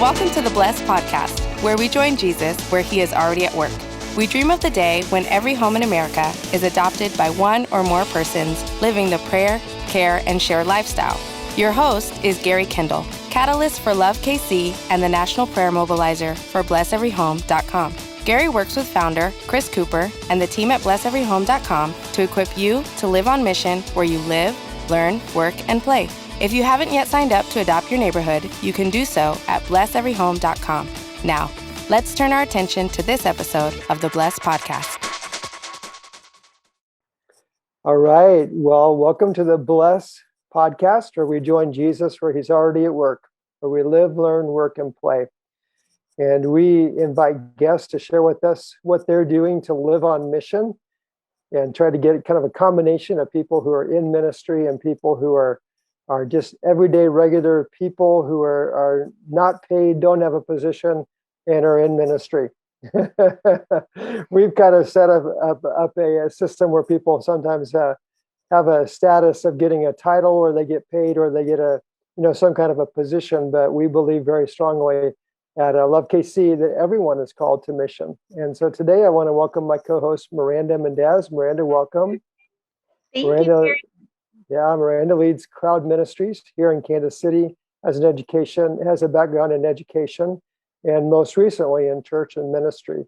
Welcome to the Blessed Podcast, where we join Jesus where he is already at work. We dream of the day when every home in America is adopted by one or more persons living the prayer, care, and shared lifestyle. Your host is Gary Kebdall, Catalyst for Love KC and the National Prayer Mobilizer for BlessEveryHome.com. Gary works with founder Chris Cooper and the team at BlessEveryHome.com to equip you to live on mission where you live, learn, work, and play. If you haven't yet signed up to adopt your neighborhood, you can do so at BlessEveryHome.com. Now, let's turn our attention to this episode of the Blessed Podcast. All right. Well, welcome to the Blessed Podcast, where we join Jesus where he's already at work, where we live, learn, work, and play. And we invite guests to share with us what they're doing to live on mission and try to get kind of a combination of people who are in ministry and people who are just everyday, regular people who are not paid, don't have a position, and are in ministry. We've kind of set up a system where people sometimes have a status of getting a title, or they get paid, or they get some kind of a position. But we believe very strongly at Love KC that everyone is called to mission. And so today I want to welcome my co-host, Miranda Mendez. Miranda, welcome. Thank you, Gary. Yeah, Miranda leads Crowd Ministries here in Kansas City has a background in education, and most recently in church and ministry.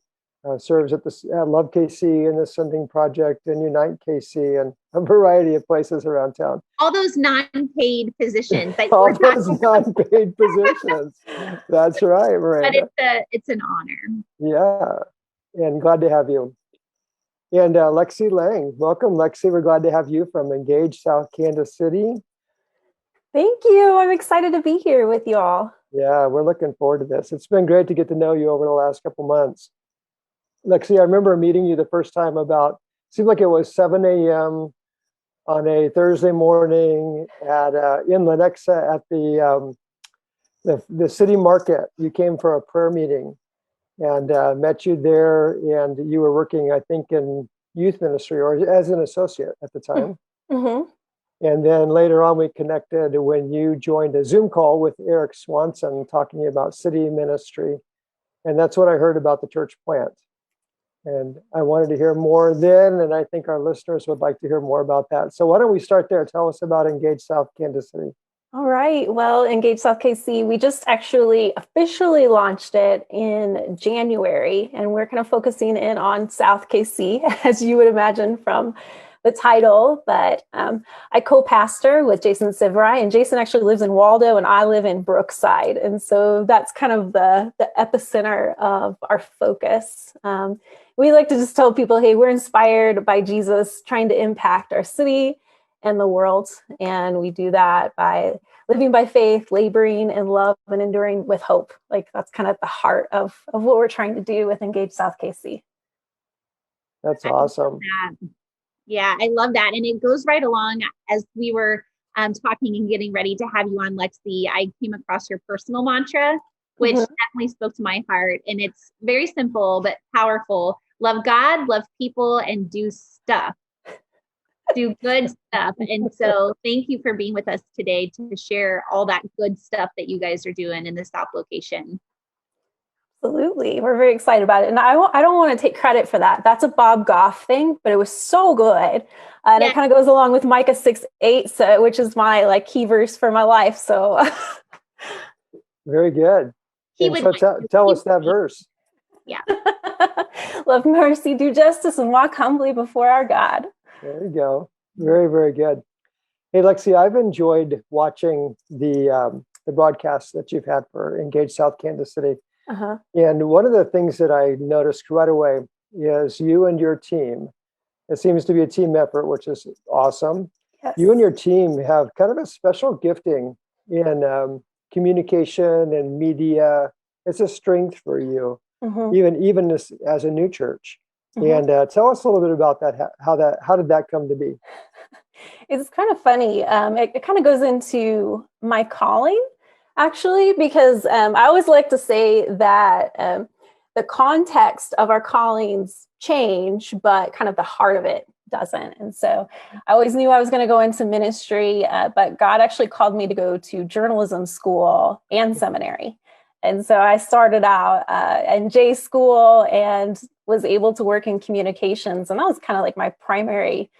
Serves at Love KC and the Sending Project and Unite KC and a variety of places around town. All those non-paid positions. All those non-paid positions. That's right, Miranda. But it's an honor. Yeah, and glad to have you. And Lexi Lang, welcome, Lexi. We're glad to have you from Engage, South Kansas City. Thank you. I'm excited to be here with you all. Yeah, we're looking forward to this. It's been great to get to know you over the last couple months. Lexi, I remember meeting you the first time seemed like it was 7 a.m. on a Thursday morning in Lenexa at the city market. You came for a prayer meeting. And met you there, and you were working, I think, in youth ministry or as an associate at the time. Mm-hmm. And then later on, we connected when you joined a Zoom call with Eric Swanson talking about city ministry. And that's what I heard about the church plant. And I wanted to hear more then, and I think our listeners would like to hear more about that. So why don't we start there? Tell us about Engage South Kansas City. All right. Well, Engage South KC, we just actually officially launched it in January, and we're kind of focusing in on South KC, as you would imagine from the title. But I co-pastor with Jason Siverai, and Jason actually lives in Waldo, and I live in Brookside. And so that's kind of the epicenter of our focus. We like to just tell people, hey, we're inspired by Jesus trying to impact our city and the world. And we do that by living by faith, laboring in love, and enduring with hope. Like that's kind of the heart of what we're trying to do with Engage South KC. That's awesome. Yeah, I love that. And it goes right along as we were talking and getting ready to have you on, Lexi. I came across your personal mantra, which definitely spoke to my heart. And it's very simple, but powerful. Love God, love people, and do stuff. Do good stuff. And so thank you for being with us today to share all that good stuff that you guys are doing in the South location. Absolutely. We're very excited about it. And I don't want to take credit for that. That's a Bob Goff thing, but it was so good. And it kind of goes along with Micah 6:8, which is my key verse for my life. So very good. Tell us that verse. Yeah. Love mercy, do justice, and walk humbly before our God. There you go. Very, very good. Hey, Lexi, I've enjoyed watching the broadcasts that you've had for Engage South Kansas City. Uh-huh. And one of the things that I noticed right away is you and your team. It seems to be a team effort, which is awesome. Yes. You and your team have kind of a special gifting in communication and media. It's a strength for you, even as a new church. And tell us a little bit about that. How did that come to be? It's kind of funny. It kind of goes into my calling, actually, because I always like to say that the context of our callings change, but kind of the heart of it doesn't. And so I always knew I was going to go into ministry, but God actually called me to go to journalism school and seminary. And so I started out in J school and was able to work in communications. And that was kind of like my primary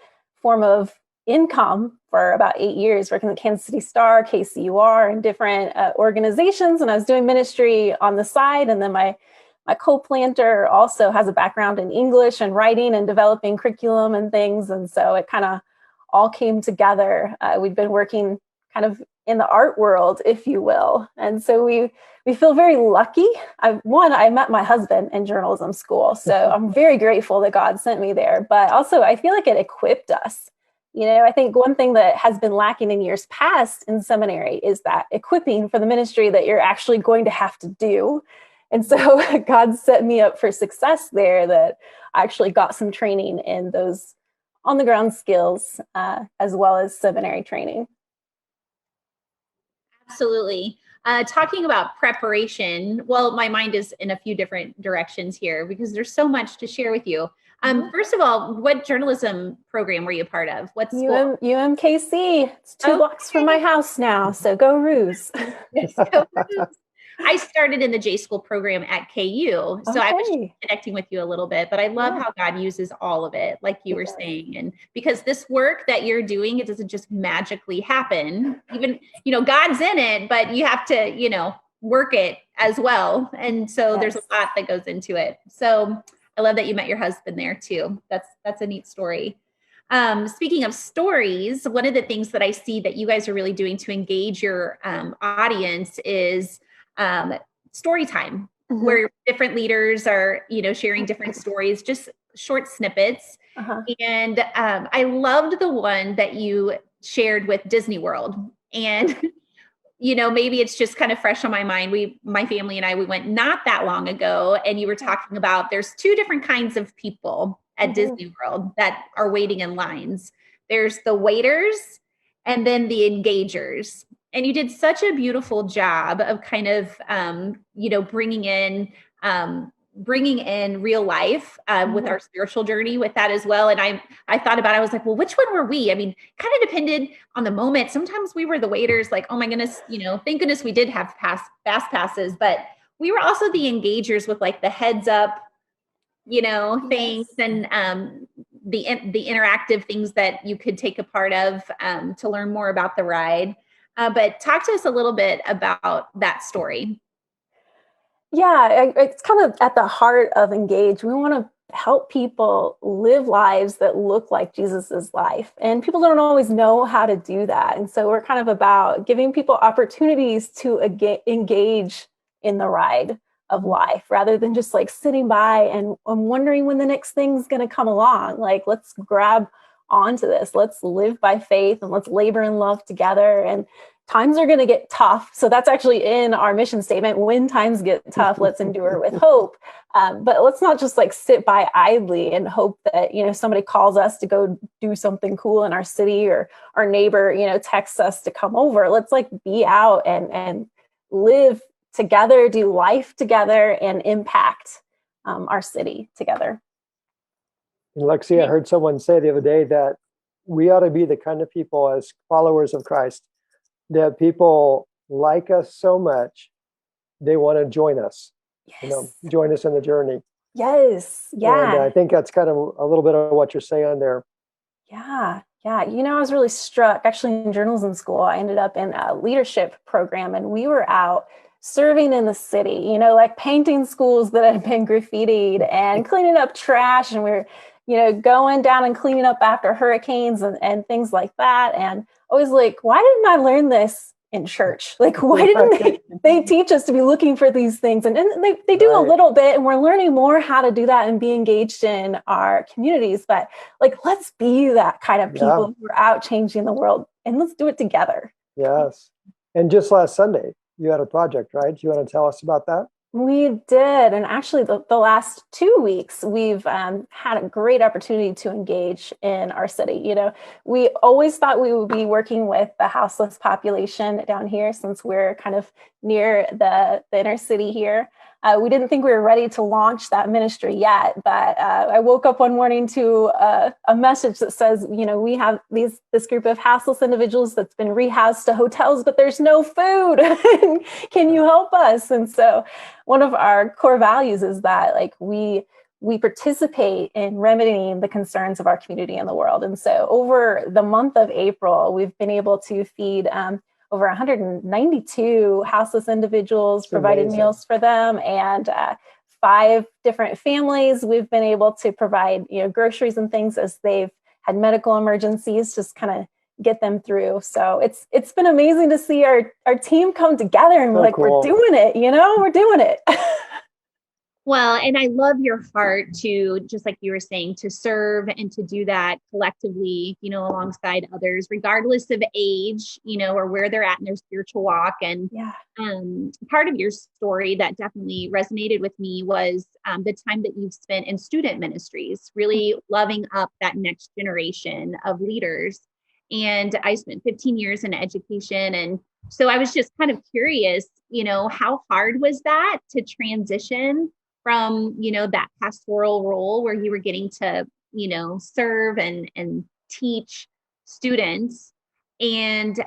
form of income for about 8 years, working at Kansas City Star, KCUR, and different organizations. And I was doing ministry on the side. And then my co-planter also has a background in English and writing and developing curriculum and things. And so it kind of all came together. We've been working kind of in the art world, if you will. And so we feel very lucky. I met my husband in journalism school. So I'm very grateful that God sent me there. But also I feel like it equipped us. I think one thing that has been lacking in years past in seminary is that equipping for the ministry that you're actually going to have to do. And so God set me up for success there, that I actually got some training in those on the ground skills, as well as seminary training. Absolutely. Talking about preparation, well, my mind is in a few different directions here because there's so much to share with you. First of all, what journalism program were you a part of? What school? UMKC. It's 2 blocks from my house now, so go Roos. Yes, go Roos. I started in the J School program at KU. So I was connecting with you a little bit, but I love how God uses all of it, like you were saying. And because this work that you're doing, it doesn't just magically happen. Even, God's in it, but you have to, work it as well. And so there's a lot that goes into it. So I love that you met your husband there too. That's a neat story. Speaking of stories, one of the things that I see that you guys are really doing to engage your audience is story time, where different leaders are, sharing different stories, just short snippets. And I loved the one that you shared with Disney World. And, maybe it's just kind of fresh on my mind. My family and I, we went not that long ago, and you were talking about there's 2 different kinds of people at Disney World that are waiting in lines. There's the waiters and then the engagers. And you did such a beautiful job of kind of, bringing in real life with our spiritual journey with that as well. And I thought about it, I was like, well, which one were we? I mean, kind of depended on the moment. Sometimes we were the waiters, like, oh my goodness, thank goodness we did have fast passes, but we were also the engagers with like the heads up, things and the interactive things that you could take a part of to learn more about the ride. But talk to us a little bit about that story. Yeah, it's kind of at the heart of Engage. We want to help people live lives that look like Jesus's life. And people don't always know how to do that. And so we're kind of about giving people opportunities to engage in the ride of life rather than just like sitting by and wondering when the next thing's going to come along. Like, let's grab onto this. Let's live by faith and let's labor in love together. And times are going to get tough. So that's actually in our mission statement. When times get tough, let's endure with hope. But let's not just like sit by idly and hope that, somebody calls us to go do something cool in our city, or our neighbor, texts us to come over. Let's like be out and live together, do life together, and impact our city together. And Lexi, I heard someone say the other day that we ought to be the kind of people as followers of Christ that people like us so much, they want to join us, join us in the journey. Yes. Yeah. And I think that's kind of a little bit of what you're saying there. Yeah. Yeah. I was really struck actually in journalism school. I ended up in a leadership program, and we were out serving in the city, like painting schools that had been graffitied and cleaning up trash. And we were, going down and cleaning up after hurricanes and things like that. And I was like, why didn't I learn this in church? Like, why didn't they teach us to be looking for these things? And they do a little bit, and we're learning more how to do that and be engaged in our communities. But like, let's be that kind of people who are out changing the world, and let's do it together. Yes. And just last Sunday, you had a project, right? Do you want to tell us about that? We did. And actually the last 2 weeks, we've had a great opportunity to engage in our city. We always thought we would be working with the houseless population down here, since we're kind of near the inner city here. We didn't think we were ready to launch that ministry yet, but I woke up one morning to a message that says, we have this group of houseless individuals that's been rehoused to hotels, but there's no food. Can you help us? And so one of our core values is that we participate in remedying the concerns of our community and the world. And so over the month of April, we've been able to feed over 192 houseless individuals, provided meals for them, and 5 different families. We've been able to provide, groceries and things as they've had medical emergencies, just kind of get them through. So it's been amazing to see our team come together and we're doing it, we're doing it. Well, and I love your heart to, just like you were saying, to serve and to do that collectively, alongside others, regardless of age, or where they're at in their spiritual walk. And part of your story that definitely resonated with me was the time that you've spent in student ministries, really loving up that next generation of leaders. And I spent 15 years in education. And so I was just kind of curious, how hard was that to transition from, that pastoral role where you were getting to, serve and teach students, and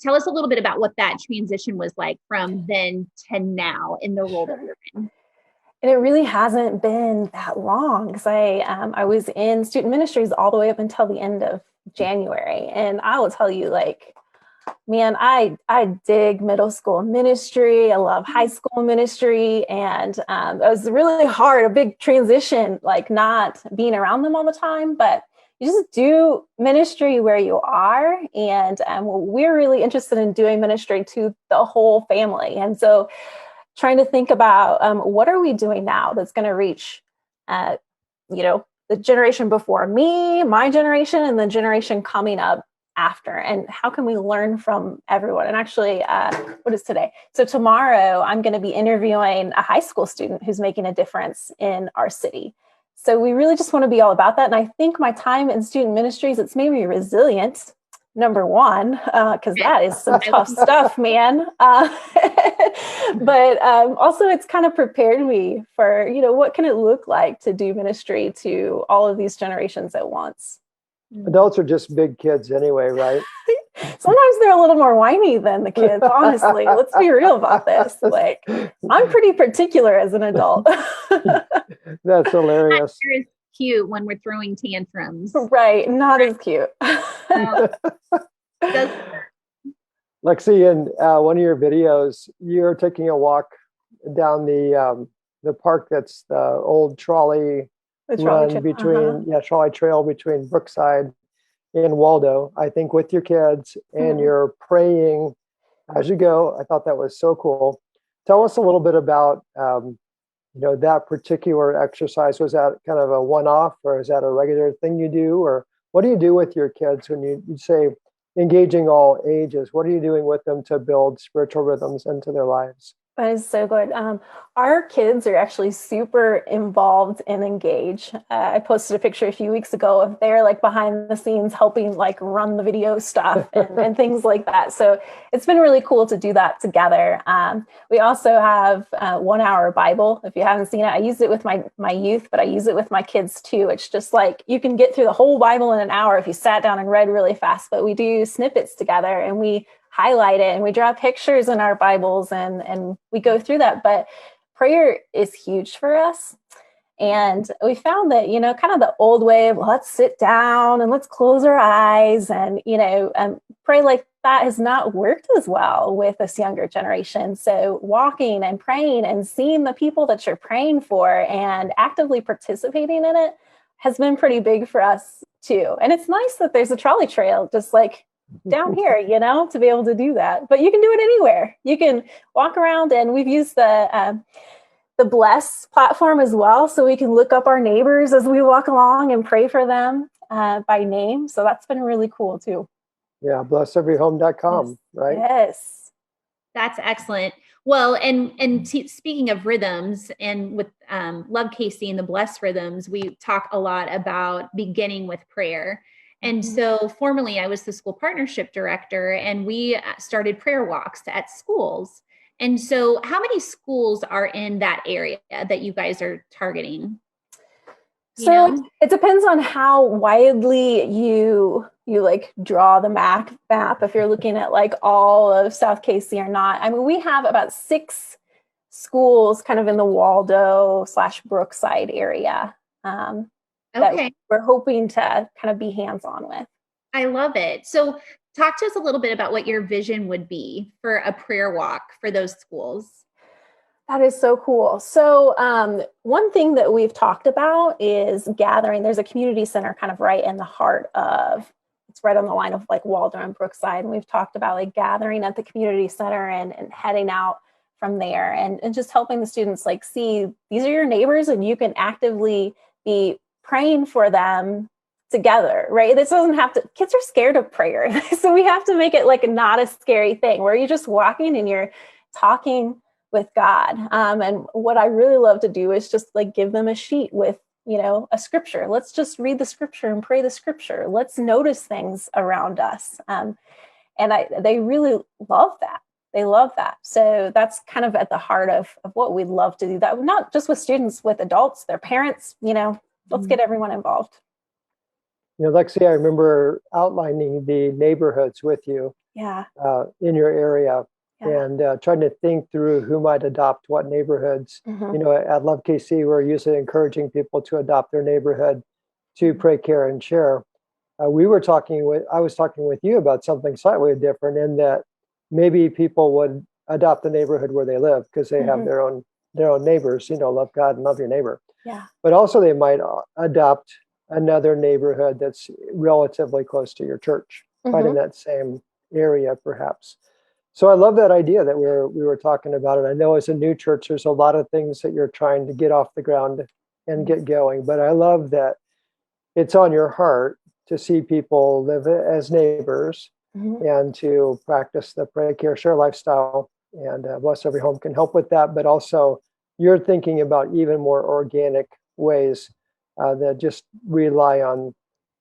tell us a little bit about what that transition was like from then to now in the role that you're in. And it really hasn't been that long, because I was in student ministries all the way up until the end of January. And I will tell you, man, I dig middle school ministry. I love high school ministry. And it was really hard, a big transition, not being around them all the time, but you just do ministry where you are. And we're really interested in doing ministry to the whole family. And so trying to think about what are we doing now that's going to reach, the generation before me, my generation, and the generation coming up after, and how can we learn from everyone? And actually, what is today? So tomorrow I'm going to be interviewing a high school student who's making a difference in our city. So we really just want to be all about that. And I think my time in student ministries, it's made me resilient, number one, because that is some tough stuff, man. But also it's kind of prepared me for, what can it look like to do ministry to all of these generations at once? Adults are just big kids anyway, right? Sometimes they're a little more whiny than the kids, honestly. Let's be real about this. I'm pretty particular as an adult. That's hilarious. It's cute when we're throwing tantrums. Right. Not as cute. Lexi, in one of your videos, you're taking a walk down the park that's the old trolley run between trolley trail between Brookside and Waldo, I think, with your kids, and you're praying as you go. I thought that was so cool. Tell us a little bit about that particular exercise. Was that kind of a one-off, or is that a regular thing you do, or what do you do with your kids when you say engaging all ages? What are you doing with them to build spiritual rhythms into their lives? That is so good. Our kids are actually super involved and engaged. I posted a picture a few weeks ago of they're behind the scenes helping run the video stuff and things like that. So it's been really cool to do that together. We also have 1 hour Bible. If you haven't seen it, I use it with my youth, but I use it with my kids too. It's just you can get through the whole Bible in an hour if you sat down and read really fast, but we do snippets together and we highlight it and we draw pictures in our Bibles and we go through that. But prayer is huge for us. And we found that, kind of the old way of let's sit down and let's close our eyes and, pray like that has not worked as well with this younger generation. So walking and praying and seeing the people that you're praying for and actively participating in it has been pretty big for us too. And it's nice that there's a trolley trail just down here, to be able to do that. But you can do it anywhere. You can walk around, and we've used the Bless platform as well, so we can look up our neighbors as we walk along and pray for them by name. So that's been really cool too. Yeah, blesseveryhome.com, yes. right? Yes. That's excellent. Well, and speaking of rhythms, and with Love KC and the Bless Rhythms, we talk a lot about beginning with prayer. And so formerly I was the school partnership director, and we started prayer walks at schools. And so how many schools are in that area that you guys are targeting? So it depends on how widely you like draw the map, if you're looking at like all of South KC or not. I mean, we have about 6 schools kind of in the Waldo/Brookside area that we're hoping to kind of be hands-on with. I love it. So talk to us a little bit about what your vision would be for a prayer walk for those schools. That is so cool. So one thing that we've talked about is gathering. There's a community center kind of right in the heart of, it's right on the line of like Waldo and Brookside. And we've talked about like gathering at the community center and heading out from there and just helping the students like see these are your neighbors and you can actively be praying for them together, right? This doesn't have to, kids are scared of prayer. So we have to make it like not a scary thing where you're just walking and you're talking with God. And what I really love to do is just like give them a sheet with, a scripture. Let's just read the scripture and pray the scripture. Let's notice things around us. And they really love that. They love that. So that's kind of at the heart of what we'd love to do that, not just with students, with adults, their parents, let's get everyone involved. Lexi, I remember outlining the neighborhoods with you in your area and trying to think through who might adopt what neighborhoods. At Love KC, we're usually encouraging people to adopt their neighborhood to pray, care, and share. I was talking with you about something slightly different in that maybe people would adopt the neighborhood where they live because they have their own neighbors, love God and love your neighbor. Yeah. But also they might adopt another neighborhood that's relatively close to your church, right in that same area, perhaps. So I love that idea that we were talking about it. I know as a new church, there's a lot of things that you're trying to get off the ground and get going, but I love that it's on your heart to see people live as neighbors and to practice the pray, care, share lifestyle. And Bless Every Home can help with that, but also you're thinking about even more organic ways that just rely on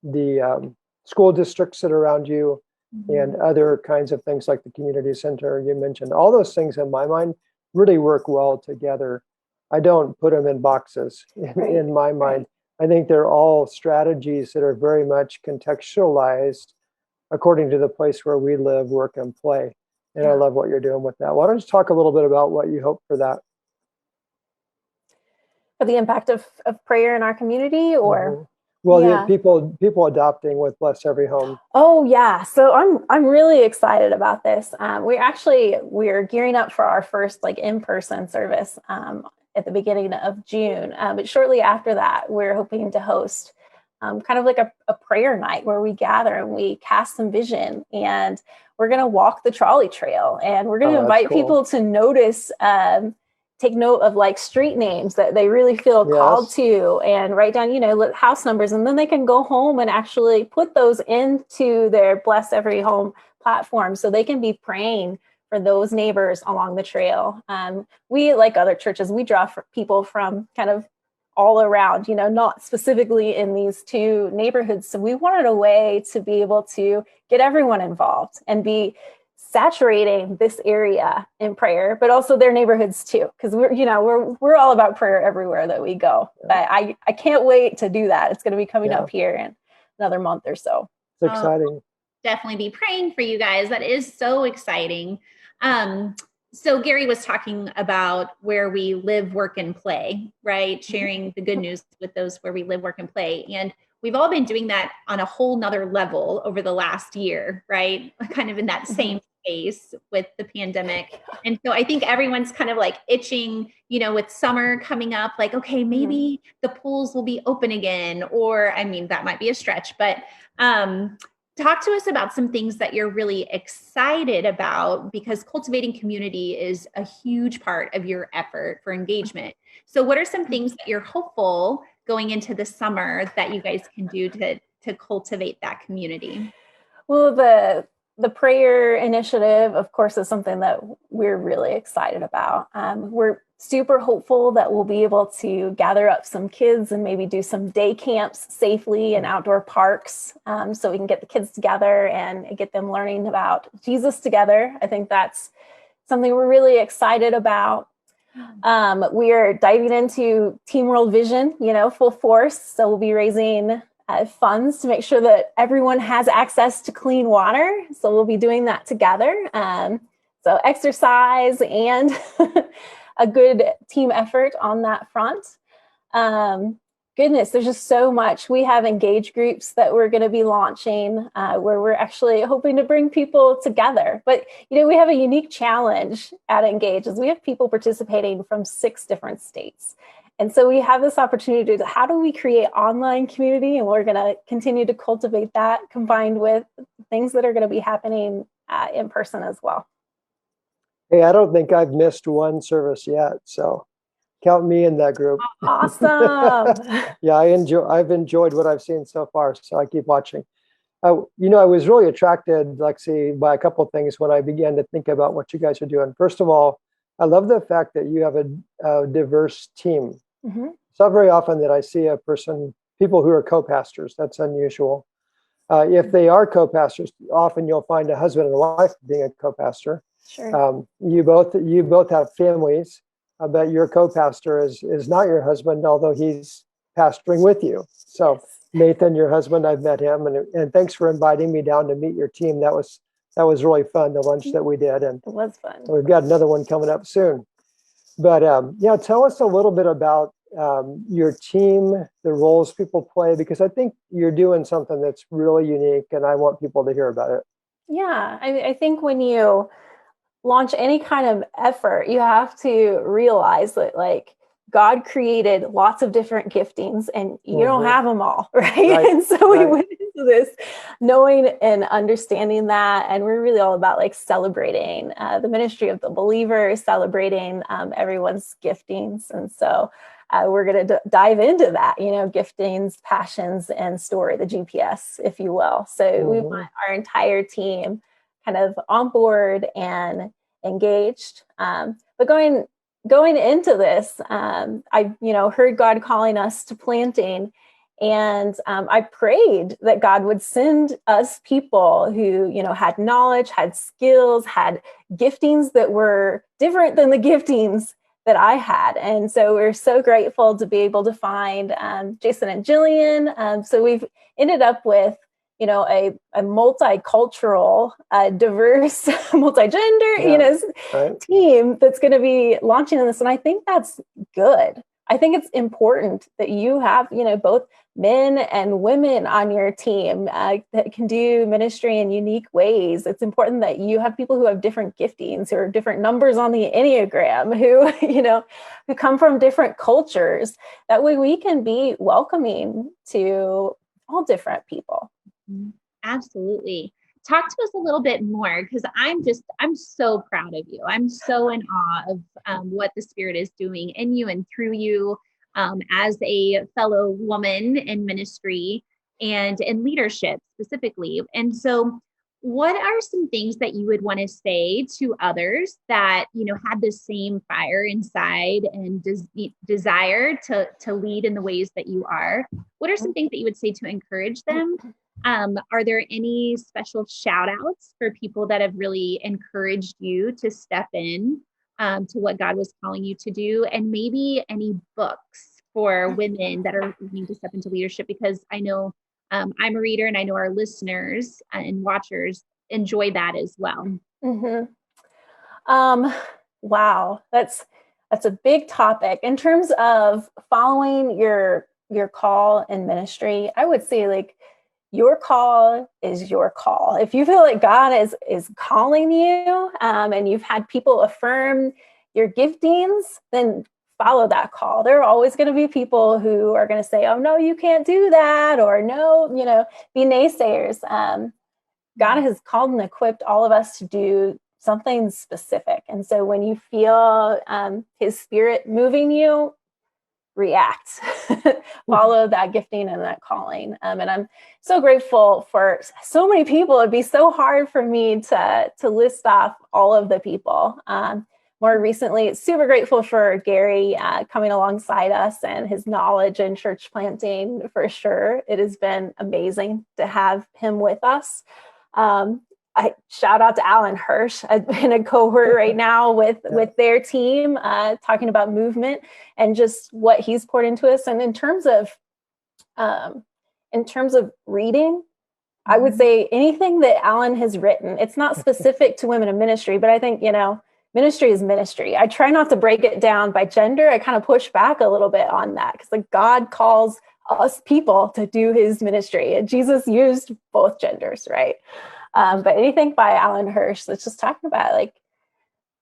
the school districts that are around you and other kinds of things like the community center you mentioned. All those things in my mind really work well together. I don't put them in boxes in my mind. I think they're all strategies that are very much contextualized according to the place where we live, work, and play. And I love what you're doing with that. Why don't you talk a little bit about what you hope for that? For the impact of prayer in our community, or people adopting with Bless Every Home. Oh yeah, so I'm really excited about this. We're gearing up for our first like in-person service at the beginning of June. But shortly after that, we're hoping to host kind of like a prayer night where we gather and we cast some vision, and we're going to walk the trolley trail, and we're going to invite people to notice. Take note of like street names that they really feel called to, and write down, house numbers. And then they can go home and actually put those into their Bless Every Home platform so they can be praying for those neighbors along the trail. We, like other churches, we draw people from kind of all around, not specifically in these 2 neighborhoods. So we wanted a way to be able to get everyone involved and be saturating this area in prayer, but also their neighborhoods too, because we're all about prayer everywhere that we go. I can't wait to do that. It's going to be coming up here in another month or so. It's exciting. Definitely be praying for you guys. That is so exciting. So Gary was talking about where we live, work, and play, right? Sharing the good news with those where we live, work, and play. And we've all been doing that on a whole nother level over the last year, right? Kind of in that same space with the pandemic. And so I think everyone's kind of like itching, with summer coming up, like, okay, maybe the pools will be open again, or, that might be a stretch, but talk to us about some things that you're really excited about, because cultivating community is a huge part of your effort for engagement. So what are some things that you're hopeful going into the summer that you guys can do to cultivate that community? Well, the prayer initiative, of course, is something that we're really excited about. We're super hopeful that we'll be able to gather up some kids and maybe do some day camps safely in outdoor parks, so we can get the kids together and get them learning about Jesus together. I think that's something we're really excited about. We are diving into Team World Vision, full force. So we'll be raising funds to make sure that everyone has access to clean water. So we'll be doing that together. So exercise and a good team effort on that front. Goodness, there's just so much. We have engage groups that we're going to be launching where we're actually hoping to bring people together. But, we have a unique challenge at Engage is we have people participating from 6 different states. And so we have this opportunity to, how do we create online community? And we're going to continue to cultivate that combined with things that are going to be happening in person as well. Hey, I don't think I've missed one service yet, so count me in that group. Awesome. Yeah, I've enjoyed what I've seen so far, so I keep watching. I was really attracted, Lexi, by a couple of things when I began to think about what you guys are doing. First of all, I love the fact that you have a diverse team. Mm-hmm. It's not very often that I see people who are co-pastors. That's unusual. If they are co-pastors, often you'll find a husband and a wife being a co-pastor. Sure. You both have families. But your co-pastor is not your husband, although he's pastoring with you. So yes. Nathan, your husband, I've met him, and thanks for inviting me down to meet your team. That was really fun, the lunch that we did, and it was fun. We've got another one coming up soon. But tell us a little bit about your team, the roles people play, because I think you're doing something that's really unique, and I want people to hear about it. Yeah, I think when you launch any kind of effort, you have to realize that God created lots of different giftings and you don't have them all, right? And so we went into this knowing and understanding that. And we're really all about celebrating the ministry of the believer, celebrating everyone's giftings. And so we're going to dive into that, giftings, passions, and story, the GPS, if you will. So we want our entire team kind of on board and engaged. But going into this, I heard God calling us to planting, and I prayed that God would send us people who had knowledge, had skills, had giftings that were different than the giftings that I had. And so we're so grateful to be able to find Jason and Jillian. So we've ended up with a multicultural, diverse, multigender, team that's going to be launching this. And I think that's good. I think it's important that you have, both men and women on your team that can do ministry in unique ways. It's important that you have people who have different giftings, who are different numbers on the Enneagram, who come from different cultures. That way we can be welcoming to all different people. Absolutely. Talk to us a little bit more, because I'm so proud of you. I'm so in awe of what the Spirit is doing in you and through you as a fellow woman in ministry and in leadership specifically. And so what are some things that you would want to say to others that, had the same fire inside and desire to lead in the ways that you are? What are some things that you would say to encourage them? Are there any special shout outs for people that have really encouraged you to step in to what God was calling you to do? And maybe any books for women that are looking to step into leadership, because I know I'm a reader and I know our listeners and watchers enjoy that as well. Mm-hmm. Wow. That's a big topic. In terms of following your call in ministry, I would say your call is your call. If you feel like God is calling you and you've had people affirm your giftings, then follow that call. There are always going to be people who are going to say, oh, no, you can't do that. Or no, be naysayers. God has called and equipped all of us to do something specific. And so when you feel his Spirit moving you, react, follow that gifting and that calling. And I'm so grateful for so many people. It'd be so hard for me to list off all of the people. More recently, super grateful for Gary coming alongside us and his knowledge in church planting for sure. It has been amazing to have him with us. I shout out to Alan Hirsch. I'm in a cohort right now with their team, talking about movement and just what he's poured into us. And in terms of reading, I would say anything that Alan has written, it's not specific to women in ministry, but I think, ministry is ministry. I try not to break it down by gender. I kind of push back a little bit on that because like God calls us people to do his ministry, and Jesus used both genders, right? But anything by Alan Hirsch that's just talking about like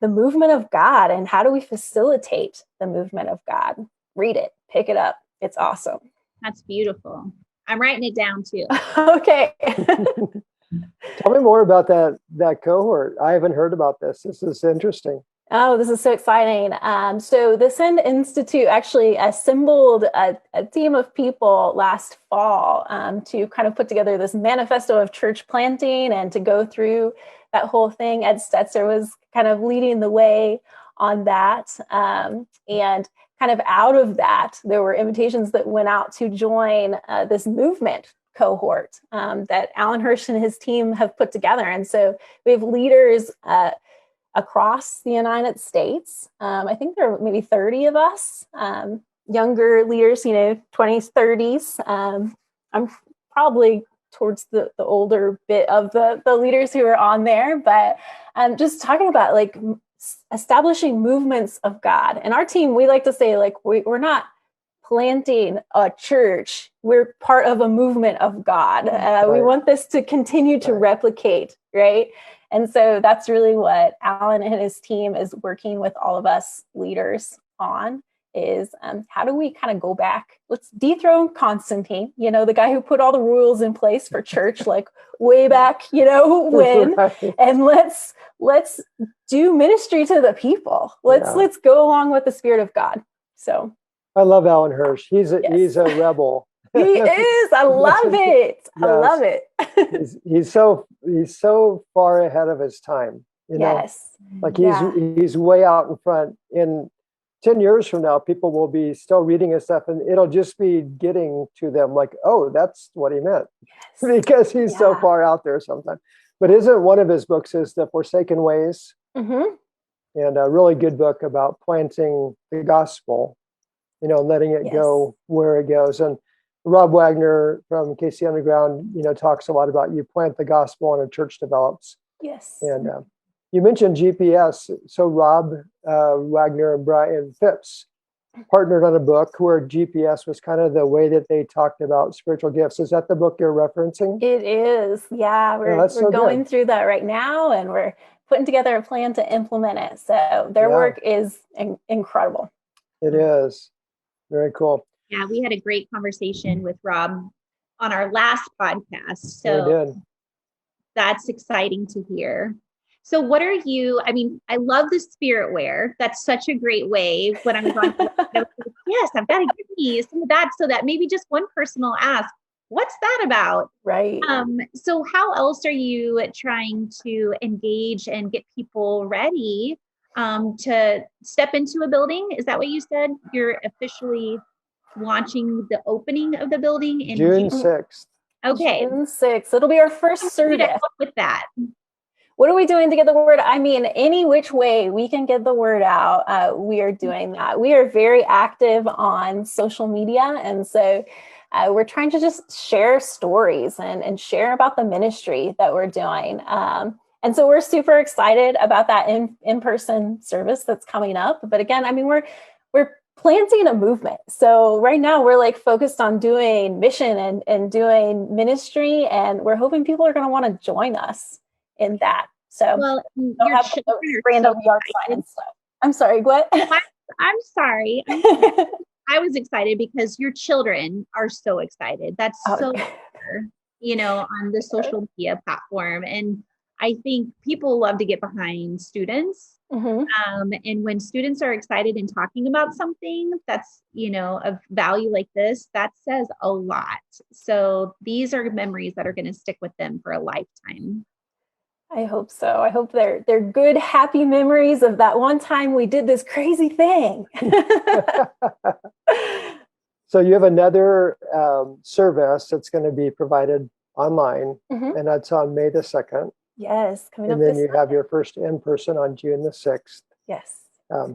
the movement of God and how do we facilitate the movement of God. Read it, pick it up. It's awesome. That's beautiful. I'm writing it down too. Okay. Tell me more about that cohort. I haven't heard about this. This is interesting. Oh, this is so exciting. So the Send Institute actually assembled a team of people last fall to kind of put together this manifesto of church planting and to go through that whole thing. Ed Stetzer was kind of leading the way on that. And kind of out of that, there were invitations that went out to join this movement cohort that Alan Hirsch and his team have put together. And so we have leaders across the United States. I think there are maybe 30 of us, younger leaders, 20s, 30s. I'm probably towards the older bit of the leaders who are on there, but just talking about like establishing movements of God. And our team, we like to say like, we're not planting a church. We're part of a movement of God. Right. We want this to continue to replicate, right? And so that's really what Alan and his team is working with all of us leaders on is how do we kind of go back? Let's dethrone Constantine, the guy who put all the rules in place for church, like way back, when, right. And let's do ministry to the people. Let's go along with the Spirit of God. So I love Alan Hirsch. He's a rebel. He is. I love it. Yes. I love it. he's so far ahead of his time. Yes. Like he's way out in front. In 10 years from now, people will be still reading his stuff, and it'll just be getting to them like, oh, that's what he meant, because he's so far out there sometimes. But isn't one of his books is The Forsaken Ways, and a really good book about planting the gospel, letting it go where it goes. And Rob Wagner from KC Underground, talks a lot about you plant the gospel and a church develops. Yes. And you mentioned GPS. So Rob Wagner and Brian Phipps partnered on a book where GPS was kind of the way that they talked about spiritual gifts. Is that the book you're referencing? It is. Yeah, we're going through that right now, and we're putting together a plan to implement it. So their work is incredible. It is. Very cool. Yeah, we had a great conversation with Rob on our last podcast. So we did. That's exciting to hear. So what are you, I love the spirit wear. That's such a great way. When I was on, yes, I've got to give me some of that so that maybe just one person will ask, what's that about? Right. So how else are you trying to engage and get people ready to step into a building? Is that what you said? You're officially launching the opening of the building in June 6th. Okay. June 6th. It'll be our first service. With that. What are we doing to get the word? Any which way we can get the word out, we are doing that. We are very active on social media. And so we're trying to just share stories and share about the ministry that we're doing. And so we're super excited about that in-person service that's coming up. But again, we're planting a movement. So right now we're like focused on doing mission and doing ministry. And we're hoping people are going to want to join us in that. So your have random yard sign and stuff. I'm sorry, what? I'm sorry. I was excited because your children are so excited. That's so rare, on the social media platform. And I think people love to get behind students. And when students are excited and talking about something that's, of value like this, that says a lot. So these are memories that are going to stick with them for a lifetime. I hope so. I hope they're good, happy memories of that one time we did this crazy thing. So you have another service that's going to be provided online, and that's on May the 2nd. Yes, coming up And then this you have Sunday. your first in-person on June the 6th. Yes.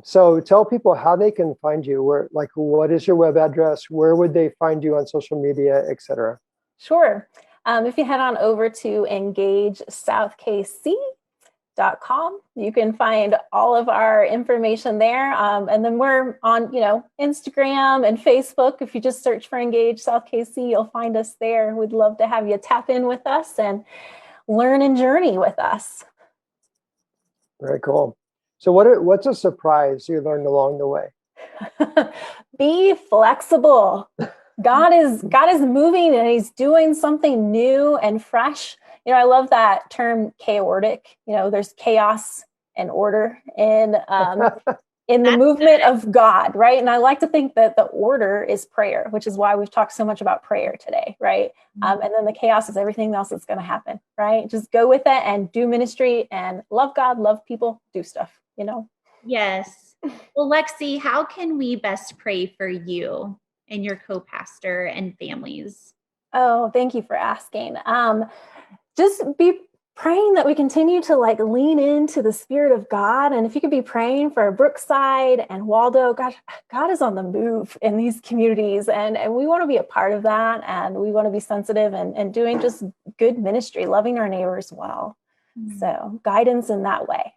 So tell people how they can find you. Where, like, what is your web address? Where would they find you on social media, etc.? Sure. If you head on over to engagesouthkc.com, you can find all of our information there. And then we're on, Instagram and Facebook. If you just search for Engage South KC, you'll find us there. We'd love to have you tap in with us and learn and journey with us. Very cool. So what's a surprise you learned along the way? Be flexible. God is moving and he's doing something new and fresh. I love that term chaotic. There's chaos and order in the movement of God, right? And I like to think that the order is prayer, which is why we've talked so much about prayer today, right? And then the chaos is everything else that's going to happen, right? Just go with it and do ministry and love God, love people, do stuff, Yes. Well, Lexi, how can we best pray for you and your co-pastor and families? Oh, thank you for asking. Just be praying that we continue to lean into the Spirit of God. And if you could be praying for Brookside and Waldo, gosh, God is on the move in these communities. And we want to be a part of that. And we want to be sensitive and doing just good ministry, loving our neighbors well. Mm-hmm. So guidance in that way.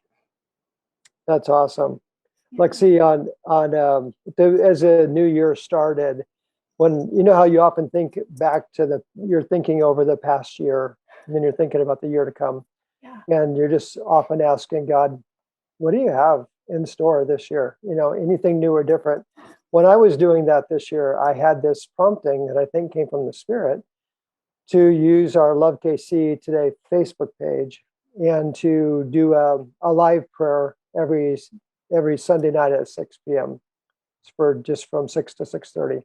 That's awesome. Lexi, as a new year started, when how you often think back to you're thinking over the past year, and then you're thinking about the year to come, and you're just often asking God, what do you have in store this year? Anything new or different? When I was doing that this year, I had this prompting that I think came from the Spirit to use our Love KC Today Facebook page and to do a live prayer every Sunday night at 6 p.m. for just from 6 to 6:30.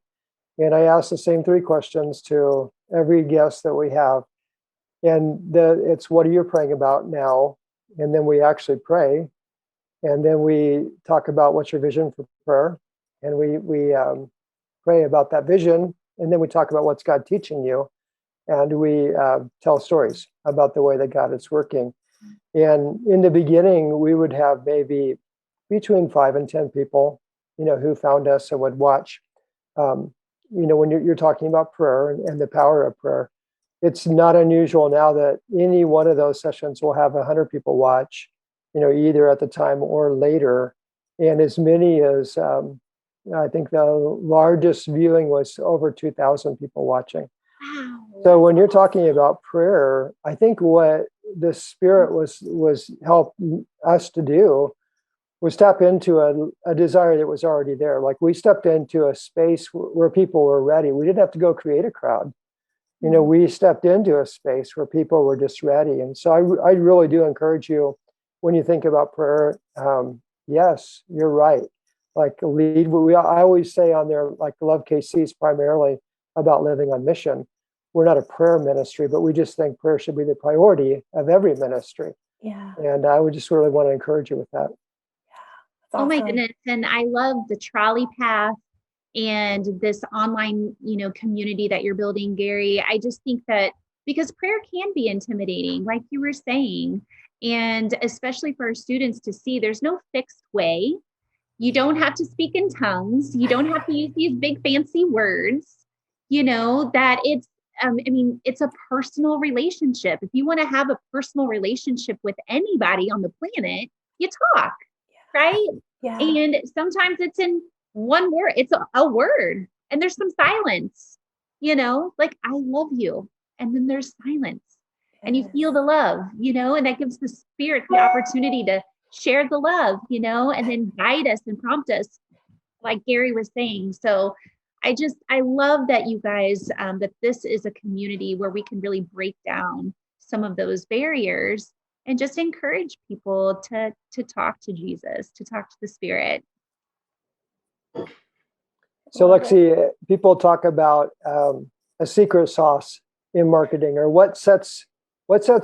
And I asked the same 3 questions to every guest that we have. And it's, what are you praying about now? And then we actually pray. And then we talk about what's your vision for prayer. And we pray about that vision. And then we talk about what's God teaching you. And we tell stories about the way that God is working. And in the beginning, we would have maybe between 5 and 10 people, who found us and would watch. When you're talking about prayer and the power of prayer, it's not unusual now that any one of those sessions will have 100 people watch, either at the time or later. And as many as, I think the largest viewing was over 2,000 people watching. Wow. So when you're talking about prayer, I think what the Spirit was help us to do was tap into a desire that was already there. Like, we stepped into a space where people were ready. We didn't have to go create a crowd. We stepped into a space where people were just ready. And so I really do encourage you, when you think about prayer, yes, you're right. Like, I always say on there, like, Love KC is primarily about living on mission. We're not a prayer ministry, but we just think prayer should be the priority of every ministry. Yeah. And I would just really want to encourage you with that. Awesome. Oh my goodness. And I love the trolley path and this online, community that you're building, Gary. I just think that because prayer can be intimidating, like you were saying, and especially for our students to see, there's no fixed way. You don't have to speak in tongues. You don't have to use these big fancy words, that it's a personal relationship. If you want to have a personal relationship with anybody on the planet, you talk. Right? Yeah. And sometimes it's in one word. It's a word. And there's some silence, like, I love you. And then there's silence. And you feel the love, and that gives the Spirit the opportunity to share the love, and then guide us and prompt us, like Gary was saying. So I love that you guys, that this is a community where we can really break down some of those barriers and just encourage people to talk to Jesus, to talk to the Spirit. So Lexi, people talk about a secret sauce in marketing, or what sets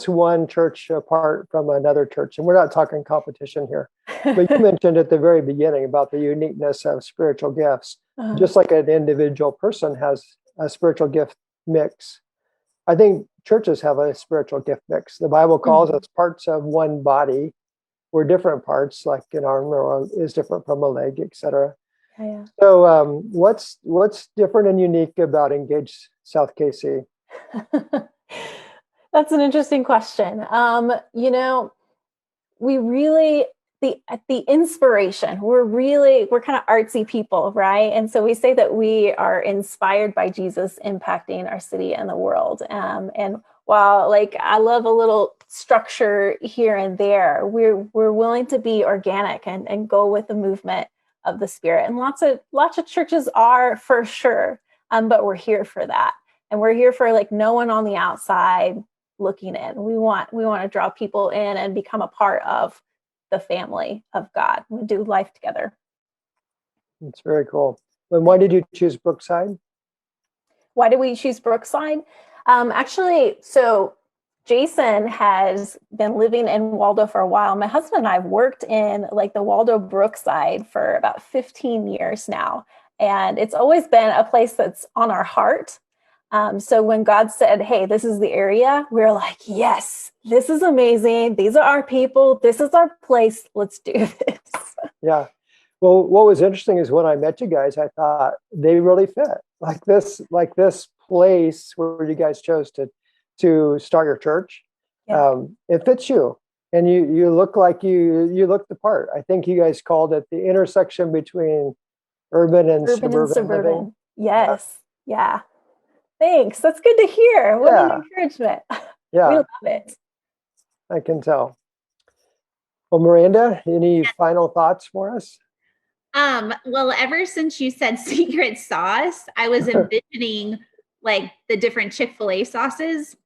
one church apart from another church. And we're not talking competition here, but you mentioned at the very beginning about the uniqueness of spiritual gifts. Just like an individual person has a spiritual gift mix, I think churches have a spiritual gift mix. The Bible calls us parts of one body. We're different parts, like an arm is different from a leg, etc. Yeah. So what's different and unique about Engage South KC? That's an interesting question. We really, the inspiration, we're kind of artsy people, right? And so we say that we are inspired by Jesus impacting our city and the world. And while like I love a little structure here and there, we're willing to be organic and go with the movement of the Spirit. And lots of churches are, for sure, but we're here for that, and we're here for like no one on the outside looking in. We want to draw people in and become a part of the family of God. We do life together. It's very cool. And why did you choose Brookside? Why did we choose Brookside? Actually, so Jason has been living in Waldo for a while. My husband and I have worked in like the Waldo Brookside for about 15 years now. And it's always been a place that's on our heart. So when God said, hey, this is the area, we're like, yes, this is amazing. These are our people. This is our place. Let's do this. Yeah. Well, what was interesting is when I met you guys, I thought they really fit like this place where you guys chose to start your church. Yeah. It fits you, and you look like you look the part. I think you guys called it the intersection between urban and suburban living. Yes. Yeah. Thanks. That's good to hear. What an encouragement. Yeah. We love it. I can tell. Well, Miranda, any final thoughts for us? Well, ever since you said secret sauce, I was envisioning like the different Chick-fil-A sauces,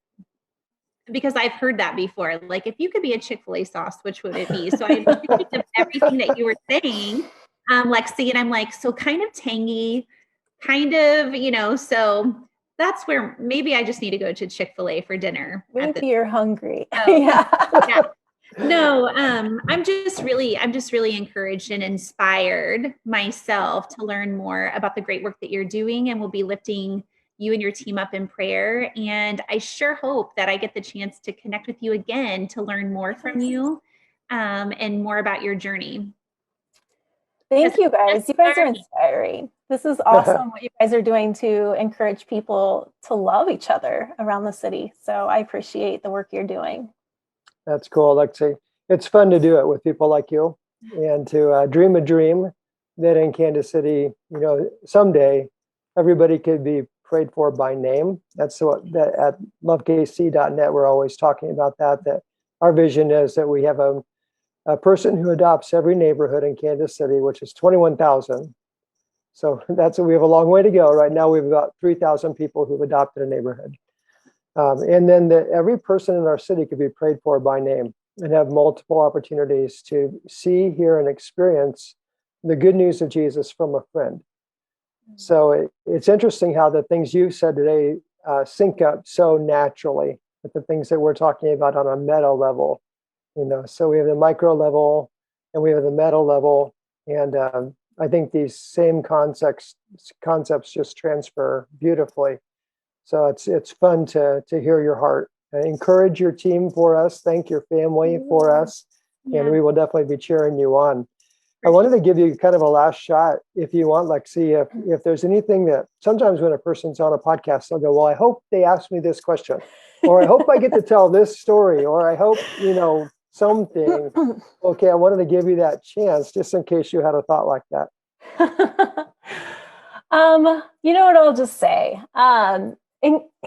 because I've heard that before. Like, if you could be a Chick-fil-A sauce, which would it be? So I was thinking of everything that you were saying, Lexi, and I'm like, so kind of tangy, kind of, so that's where maybe I just need to go to Chick-fil-A for dinner. Maybe you're hungry. So, yeah. No, I'm just really encouraged and inspired myself to learn more about the great work that you're doing, and we'll be lifting you and your team up in prayer. And I sure hope that I get the chance to connect with you again to learn more from you, and more about your journey. Thank you guys. You guys are inspiring. This is awesome what you guys are doing to encourage people to love each other around the city. So I appreciate the work you're doing. That's cool, Lexi. It's fun to do it with people like you, and to dream a dream that in Kansas City, someday everybody could be prayed for by name. That's what that at lovekc.net we're always talking about that our vision is that we have a person who adopts every neighborhood in Kansas City, which is 21,000. So we have a long way to go. Right now, we have about 3,000 people who've adopted a neighborhood. And then every person in our city could be prayed for by name and have multiple opportunities to see, hear, and experience the good news of Jesus from a friend. So it's interesting how the things you said today sync up so naturally with the things that we're talking about on a meta level. So we have the micro level and we have the meta level, and I think these same concepts just transfer beautifully. So it's fun to hear your heart. Encourage your team for us. Thank your family for us, and we will definitely be cheering you on. I wanted to give you kind of a last shot, if you want, Lexi, if there's anything that sometimes when a person's on a podcast, they'll go, well, I hope they ask me this question, or I hope I get to tell this story, or I hope, something. Okay, I wanted to give you that chance just in case you had a thought like that. You know what I'll just say?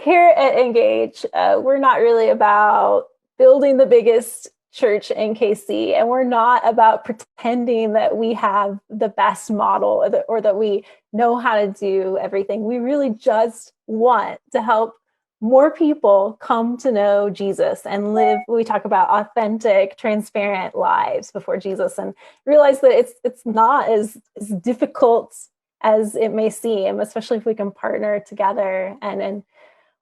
Here at Engage, we're not really about building the biggest church in KC, and we're not about pretending that we have the best model or that we know how to do everything. We really just want to help more people come to know Jesus and live, we talk about authentic, transparent lives before Jesus, and realize that it's not as difficult as it may seem, especially if we can partner together and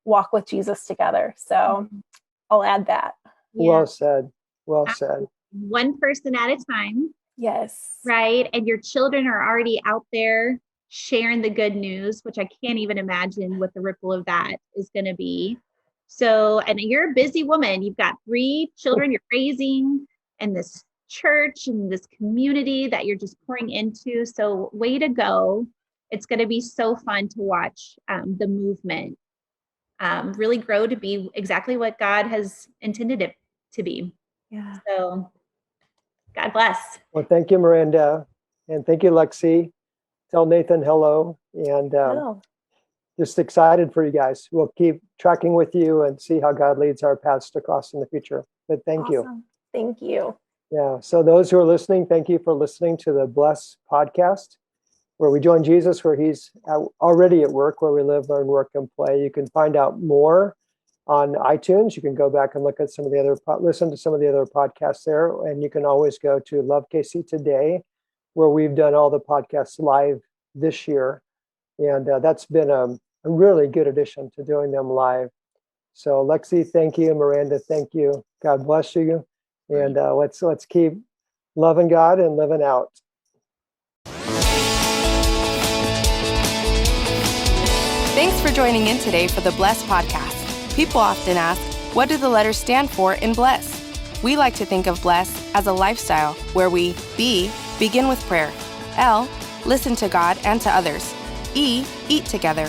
walk with Jesus together. So I'll add that. Yeah. Well said. Well said. One person at a time. Yes. Right. And your children are already out there sharing the good news, which I can't even imagine what the ripple of that is going to be. So, and you're a busy woman. You've got 3 children you're raising, and this church and this community that you're just pouring into. So way to go. It's going to be so fun to watch the movement really grow to be exactly what God has intended it to be. Yeah. So God bless. Well, thank you, Miranda. And thank you, Lexi. Tell Nathan hello. And just excited for you guys. We'll keep tracking with you and see how God leads our paths to cross in the future. But thank you. Thank you. Yeah. So those who are listening, thank you for listening to the Bless podcast, where we join Jesus, where he's already at work, where we live, learn, work, and play. You can find out more on iTunes. You can go back and look at some of the other, listen to some of the other podcasts there. And you can always go to Love KC Today, where we've done all the podcasts live this year. And that's been a really good addition to doing them live. So Lexi, thank you. Miranda, thank you. God bless you. And let's keep loving God and living out. Thanks for joining in today for the Bless podcast. People often ask, what do the letters stand for in Bless? We like to think of Bless as a lifestyle where we begin with prayer. L, listen to God and to others. E, eat together.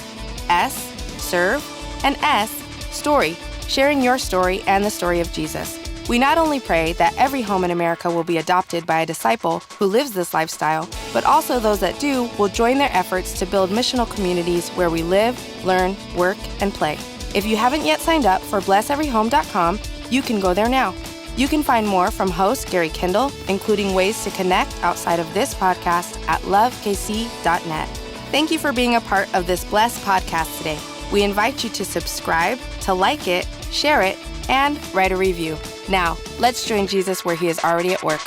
S, serve. And S, story, sharing your story and the story of Jesus. We not only pray that every home in America will be adopted by a disciple who lives this lifestyle, but also those that do will join their efforts to build missional communities where we live, learn, work, and play. If you haven't yet signed up for blesseveryhome.com, you can go there now. You can find more from host Gary Kebdall, including ways to connect outside of this podcast at lovekc.net. Thank you for being a part of this Bless podcast today. We invite you to subscribe, to like it, share it, and write a review. Now, let's join Jesus where he is already at work.